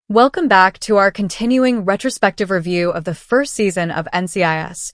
Welcome back to our continuing retrospective review of the first season of NCIS,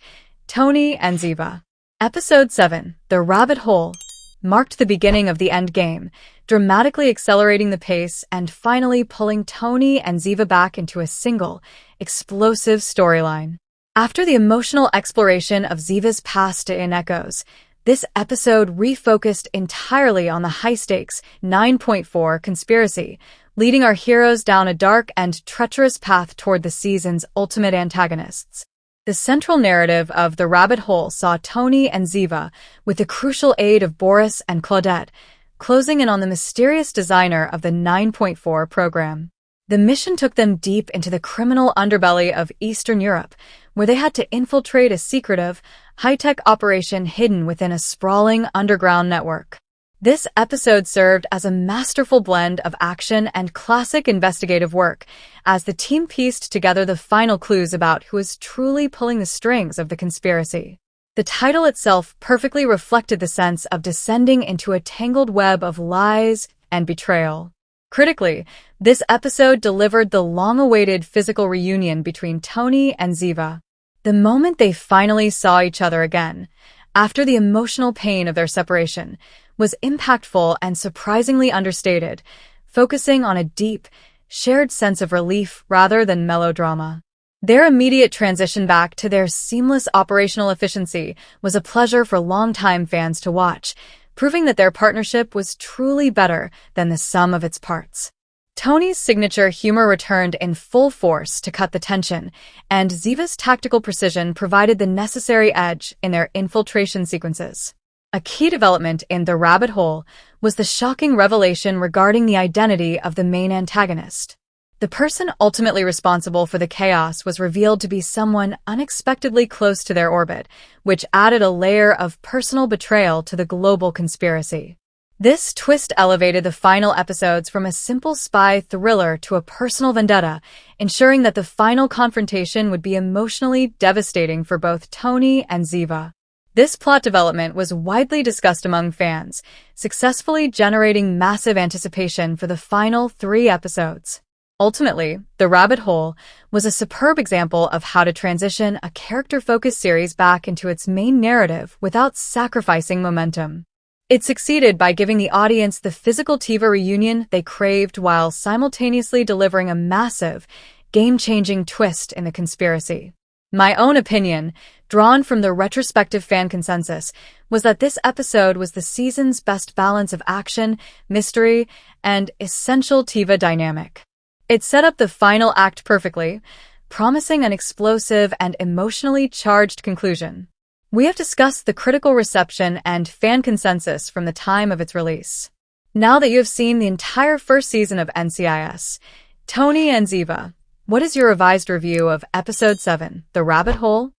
Tony and Ziva. Episode 7, The Rabbit Hole, marked the beginning of the end game, dramatically accelerating the pace and finally pulling Tony and Ziva back into a single, explosive storyline. After the emotional exploration of Ziva's past in Echoes, this episode refocused entirely on the high-stakes 9.4 conspiracy, leading our heroes down a dark and treacherous path toward the season's ultimate antagonists. The central narrative of The Rabbit Hole saw Tony and Ziva, with the crucial aid of Boris and Claudette, closing in on the mysterious designer of the 9.4 program. The mission took them deep into the criminal underbelly of Eastern Europe, where they had to infiltrate a secretive, high-tech operation hidden within a sprawling underground network. This episode served as a masterful blend of action and classic investigative work, as the team pieced together the final clues about who was truly pulling the strings of the conspiracy. The title itself perfectly reflected the sense of descending into a tangled web of lies and betrayal. Critically, this episode delivered the long-awaited physical reunion between Tony and Ziva. The moment they finally saw each other again, after the emotional pain of their separation, was impactful and surprisingly understated, focusing on a deep, shared sense of relief rather than melodrama. Their immediate transition back to their seamless operational efficiency was a pleasure for longtime fans to watch, proving that their partnership was truly better than the sum of its parts. Tony's signature humor returned in full force to cut the tension, and Ziva's tactical precision provided the necessary edge in their infiltration sequences. A key development in The Rabbit Hole was the shocking revelation regarding the identity of the main antagonist. The person ultimately responsible for the chaos was revealed to be someone unexpectedly close to their orbit, which added a layer of personal betrayal to the global conspiracy. This twist elevated the final episodes from a simple spy thriller to a personal vendetta, ensuring that the final confrontation would be emotionally devastating for both Tony and Ziva. This plot development was widely discussed among fans, successfully generating massive anticipation for the final 3 episodes. Ultimately, The Rabbit Hole was a superb example of how to transition a character-focused series back into its main narrative without sacrificing momentum. It succeeded by giving the audience the physical Tiva reunion they craved while simultaneously delivering a massive, game-changing twist in the conspiracy. My own opinion, drawn from the retrospective fan consensus, was that this episode was the season's best balance of action, mystery, and essential Tiva dynamic. It set up the final act perfectly, promising an explosive and emotionally charged conclusion. We have discussed the critical reception and fan consensus from the time of its release. Now that you have seen the entire first season of NCIS, Tony and Ziva, what is your revised review of Episode 7, The Rabbit Hole?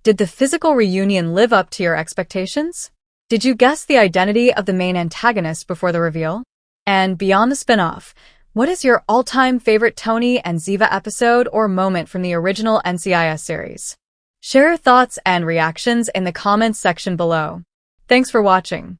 Did the physical reunion live up to your expectations? Did you guess the identity of the main antagonist before the reveal? And beyond the spin-off, what is your all-time favorite Tony and Ziva episode or moment from the original NCIS series? Share your thoughts and reactions in the comments section below. Thanks for watching.